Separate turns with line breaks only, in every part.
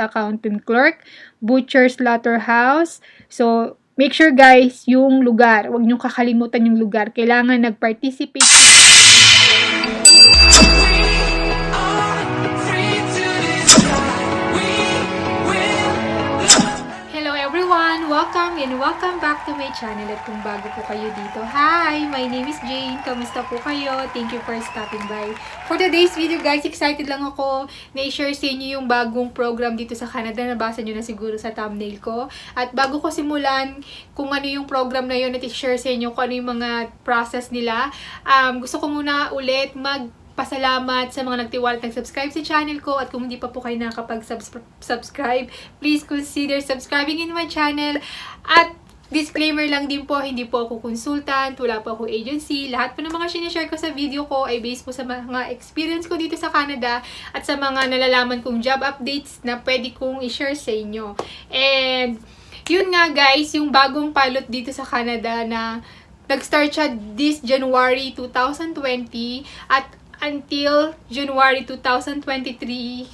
accountant clerk, butcher, slaughterhouse. So, make sure guys, yung lugar, huwag niyong kakalimutan yung lugar. Kailangan nag-participate. Hello everyone! Welcome and welcome back to my channel. At kung bago po kayo dito, hi! My name is Jane. Kamusta po kayo? Thank you for stopping by. For today's video guys, excited lang ako na i-share sa inyo yung bagong program dito sa Canada. Nabasa nyo na siguro sa thumbnail ko. At bago ko simulan kung ano yung program na yun at i-share sa inyo kung ano yung mga process nila, gusto ko muna ulit pasalamat sa mga nagtiwala at nag-subscribe sa channel ko. At kung hindi pa po kayo nakapag-subscribe, please consider subscribing in my channel. At disclaimer lang din po, hindi po ako consultant, wala po ako agency. Lahat po ng mga sinishare ko sa video ko ay based po sa mga experience ko dito sa Canada at sa mga nalalaman kong job updates na pwede kong i-share sa inyo. And yun nga guys, yung bagong pilot dito sa Canada na nag-start siya this January 2020 at until January 2023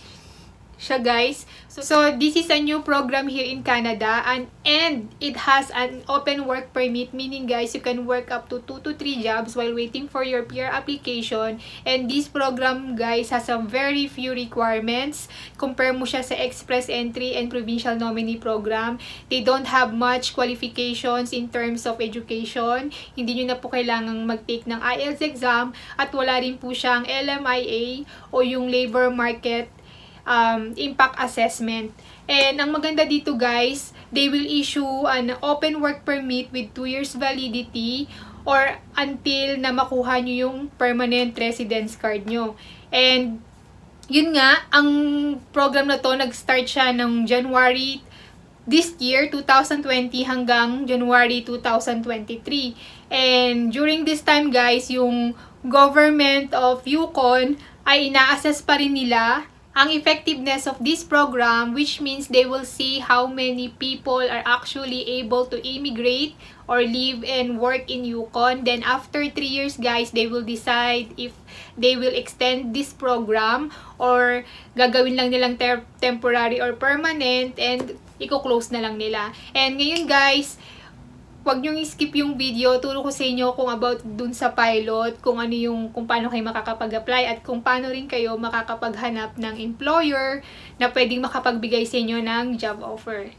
siya guys. So this is a new program here in Canada and it has an open work permit, meaning guys you can work up to 2 to 3 jobs while waiting for your PR application. And this program guys has some very few requirements. Compare mo siya sa express entry and provincial nominee program. They don't have much qualifications in terms of education. Hindi nyo na po kailangang mag-take ng IELTS exam at wala rin po siyang LMIA o yung labor market impact assessment. And ang maganda dito guys, they will issue an open work permit with 2 years validity or until na makuha nyo yung permanent residence card nyo. And yun nga, ang program na to nag-start siya ng January this year 2020 hanggang January 2023. And during this time guys, yung government of YUKON ay ina-assess pa rin nila ang effectiveness of this program, which means they will see how many people are actually able to immigrate or live and work in YUKON. Then after 3 years guys, they will decide if they will extend this program or gagawin lang nilang temporary or permanent and i-close na lang nila. And ngayon guys, huwag nyo i-skip yung video. Turo ko sa inyo kung about dun sa pilot, kung paano kayo makakapag-apply at kung paano rin kayo makakapaghanap ng employer na pwedeng makapagbigay sa inyo ng job offer.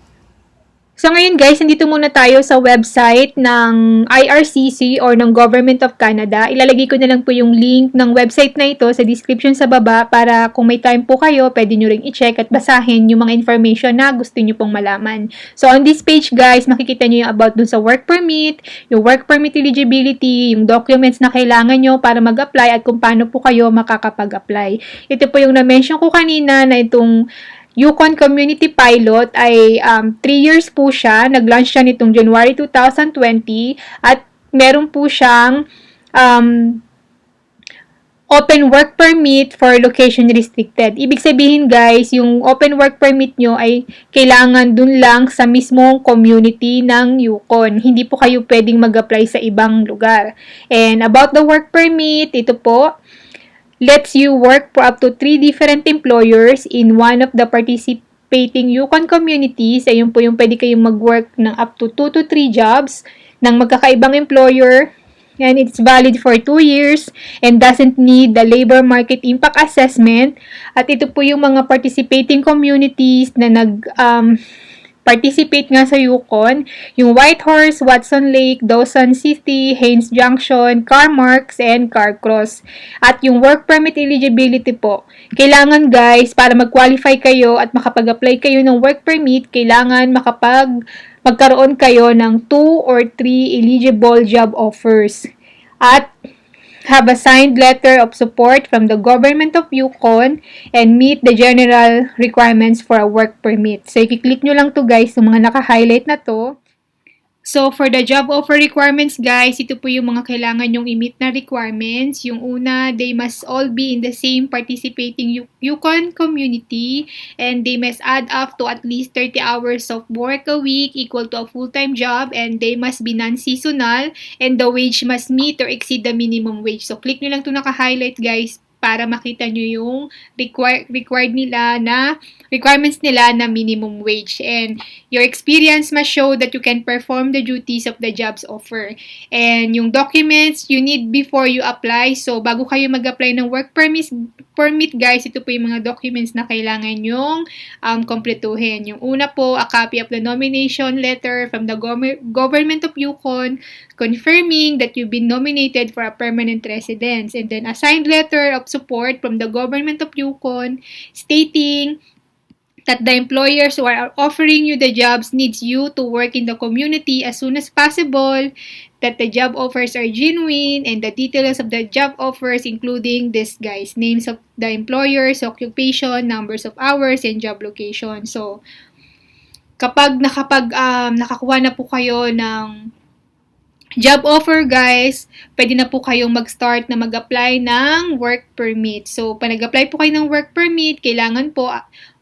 So ngayon guys, nandito muna tayo sa website ng IRCC or ng Government of Canada. Ilalagay ko na lang po yung link ng website na ito sa description sa baba para kung may time po kayo, pwede nyo ring i-check at basahin yung mga information na gusto nyo pong malaman. So on this page guys, makikita nyo yung about dun sa work permit, yung work permit eligibility, yung documents na kailangan nyo para mag-apply at kung paano po kayo makakapag-apply. Ito po yung na-mention ko kanina na itong YUKON Community Pilot ay 3 years po siya. Nag-launch siya nitong January 2020 at meron po siyang open work permit for location restricted. Ibig sabihin guys, yung open work permit nyo ay kailangan dun lang sa mismong community ng YUKON. Hindi po kayo pwedeng mag-apply sa ibang lugar. And about the work permit, ito po, lets you work for up to 3 different employers in one of the participating YUKON communities. Ayun po yung pwede kayong mag-work ng up to 2 to 3 jobs ng magkakaibang employer. And it's valid for 2 years and doesn't need the labor market impact assessment. At ito po yung mga participating communities na participate nga sa YUKON, yung Whitehorse, Watson Lake, Dawson City, Haines Junction, Carmarks, and Carcross. At yung work permit eligibility po, kailangan guys, para mag-qualify kayo at makapag-apply kayo ng work permit, kailangan magkaroon kayo ng 2 or 3 eligible job offers. At have a signed letter of support from the government of YUKON and meet the general requirements for a work permit. So, i-click nyo lang to guys, yung mga naka-highlight na to. So, for the job offer requirements, guys, ito po yung mga kailangan yung i-meet na requirements. Yung una, they must all be in the same participating YUKON community and they must add up to at least 30 hours of work a week equal to a full-time job and they must be non-seasonal and the wage must meet or exceed the minimum wage. So, click nyo lang ito naka-highlight, guys, para makita nyo yung requirements nila na minimum wage. And your experience must show that you can perform the duties of the jobs offer. And yung documents you need before you apply. So, bago kayo mag-apply ng work permit guys, ito po yung mga documents na kailangan yung kompletuhin. Yung una po, a copy of the nomination letter from the government of YUKON confirming that you've been nominated for a permanent residence. And then a signed letter of support from the government of YUKON stating that the employers who are offering you the jobs needs you to work in the community as soon as possible, that the job offers are genuine, and the details of the job offers including this guys, names of the employers, occupation, numbers of hours, and job location. So, kapag nakakuha na po kayo ng job offer guys, pwede na po kayong mag-start na mag-apply ng work permit. So, pag nag-apply po kayo ng work permit, kailangan po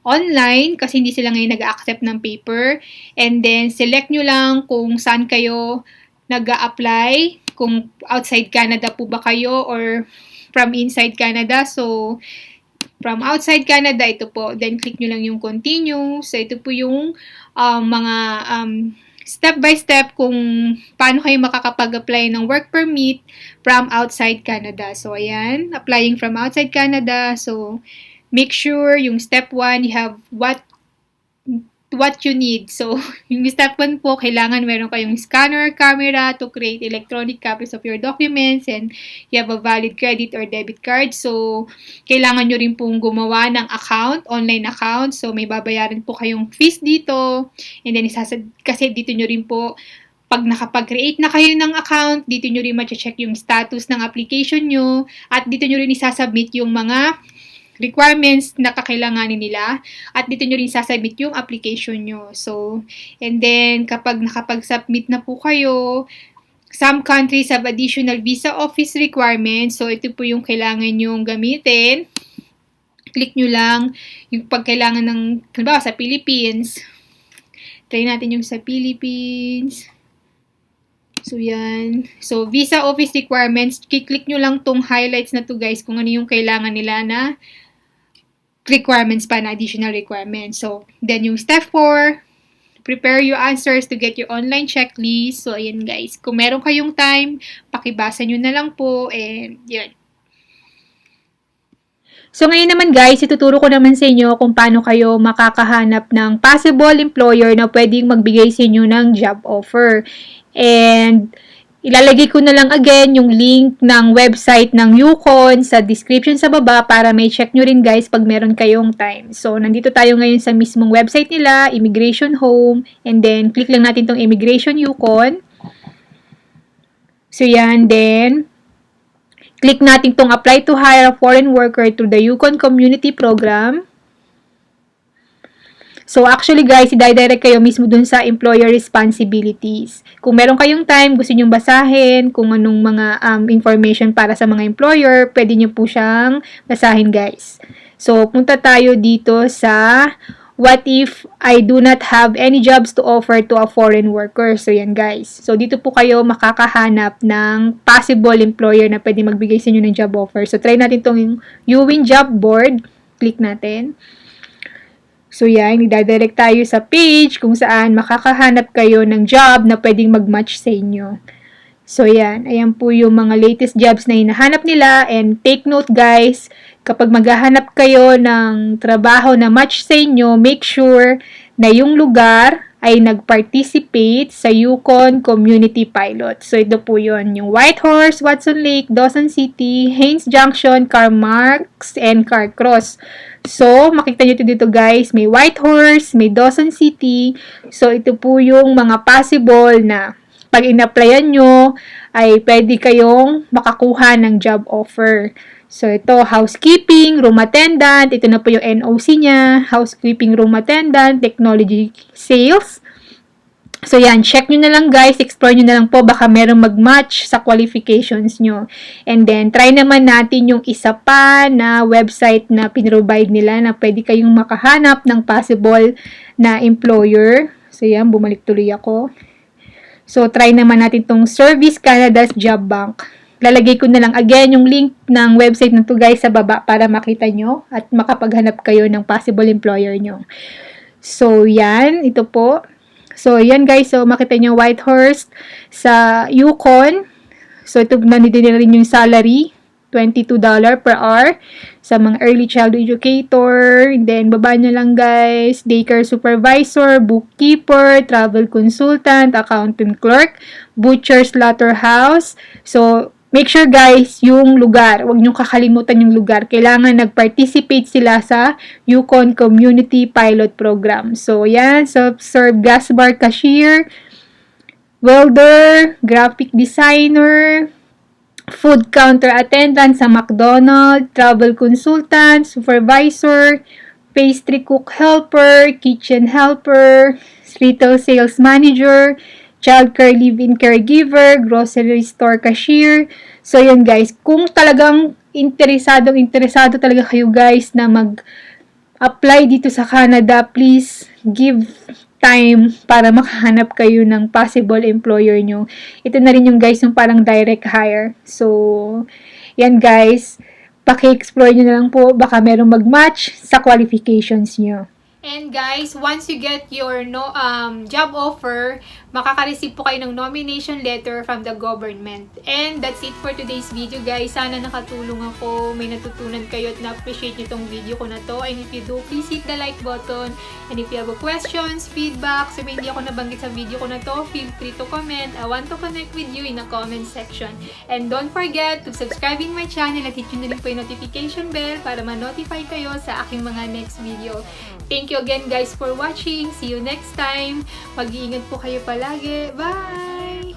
online kasi hindi sila ngayon nag-accept ng paper. And then, select nyo lang kung saan kayo nag-a-apply, kung outside Canada po ba kayo or from inside Canada. So, from outside Canada, ito po. Then, click nyo lang yung continue. So, ito po yung mga step by step kung paano kayo makakapag-apply ng work permit from outside Canada. So, ayan. Applying from outside Canada. So, make sure yung step 1, you have what you need. So, yung step 1 po, kailangan meron kayong scanner, camera to create electronic copies of your documents, and you have a valid credit or debit card. So, kailangan nyo rin pong gumawa ng account, online account. So, may babayaran po kayong fees dito. And then, kasi dito nyo rin po, pag nakapag-create na kayo ng account, dito nyo rin ma-check yung status ng application nyo, at dito nyo rin isasubmit yung mga requirements na kakailanganin nila, at dito nyo rin sasubmit yung application nyo. So, and then, kapag nakapag-submit na po kayo, some countries have additional visa office requirements. So, ito po yung kailangan nyong gamitin. Click nyo lang yung pagkailangan ng, halimbawa, sa Philippines. Try natin yung sa Philippines. So, yan. So, visa office requirements. Click nyo lang tong highlights na to guys kung ano yung kailangan nila na requirements pa na additional requirements. So, then yung step 4, prepare your answers to get your online checklist. So, ayan guys. Kung meron kayong time, pakibasa nyo na lang po. And, yun. So, ngayon naman guys, ituturo ko naman sa inyo kung paano kayo makakahanap ng possible employer na pwedeng magbigay sa inyo ng job offer. And, ilalagay ko na lang again yung link ng website ng YUKON sa description sa baba para may check nyo rin guys pag meron kayong time. So, nandito tayo ngayon sa mismong website nila, Immigration Home, and then click lang natin tong Immigration YUKON. So, yan, then click natin tong Apply to hire a foreign worker through the YUKON Community Program. So, actually guys, i-direct kayo mismo dun sa employer responsibilities. Kung meron kayong time, gusto nyong basahin kung anong mga information para sa mga employer, pwede nyo po siyang basahin guys. So, punta tayo dito sa what if I do not have any jobs to offer to a foreign worker. So, yan guys. So, dito po kayo makakahanap ng possible employer na pwede magbigay sa inyo ng job offer. So, try natin itong YUWIN Job Board. Click natin. So, yan, i-direct tayo sa page kung saan makakahanap kayo ng job na pwedeng mag-match sa inyo. So, yan. Ayan po yung mga latest jobs na hinahanap nila. And take note, guys, kapag maghahanap kayo ng trabaho na match sa inyo, make sure na yung lugar ay nag-participate sa YUKON Community Pilot. So, ito po yun. Yung Whitehorse, Watson Lake, Dawson City, Haines Junction, Carmarks, and Carcross. So, makita nyo ito dito guys, may Whitehorse, may Dawson City. So, ito po yung mga possible na pag in-applyan nyo, ay pwede kayong makakuha ng job offer. So, ito, housekeeping, room attendant. Ito na po yung NOC niya. Housekeeping, room attendant, technology sales. So, yan. Check nyo na lang guys. Explore nyo na lang po. Baka merong mag-match sa qualifications nyo. And then, try naman natin yung isa pa na website na pinrovide nila na pwede kayong makahanap ng possible na employer. So, yan. Bumalik tuloy ako. So, try naman natin tong Service Canada's Job Bank. lalagay ko na lang again yung link ng website na to guys sa baba para makita nyo at makapaghanap kayo ng possible employer nyo. So, yan. Ito po. So, yan guys. So, makita nyo Whitehurst sa YUKON. So, ito nandito na rin yung salary. $22 per hour sa mga early child educator. Then, baba nyo lang guys. Daycare supervisor, bookkeeper, travel consultant, accountant clerk, butcher, slaughterhouse. So, make sure guys, yung lugar, huwag nyo kakalimutan yung lugar. Kailangan nag-participate sila sa YUKON Community Pilot Program. So, yan. Self-serve gas bar cashier, welder, graphic designer, food counter attendant sa McDonald's, travel consultant, supervisor, pastry cook helper, kitchen helper, retail sales manager, childcare live-in caregiver, grocery store cashier. So, yun guys. Kung talagang interesado talaga kayo guys na mag-apply dito sa Canada, please give time para makahanap kayo ng possible employer nyo. Ito na rin yung guys, yung parang direct hire. So, yan guys. Paki-explore nyo na lang po. Baka merong mag-match sa qualifications nyo. And guys, once you get your job offer, makaka-receive po kayo ng nomination letter from the government. And that's it for today's video guys. Sana nakatulong ako, may natutunan kayo at na-appreciate nyo tong video ko na to. And if you do, please hit the like button. And if you have questions, feedback, so hindi ako nabanggit sa video ko na to, feel free to comment. I want to connect with you in the comment section. And don't forget to subscribe in my channel at hit nyo na rin po yung notification bell para ma-notify kayo sa aking mga next video. Thank you again guys for watching. See you next time. Mag-iingat po kayo palagi. Bye!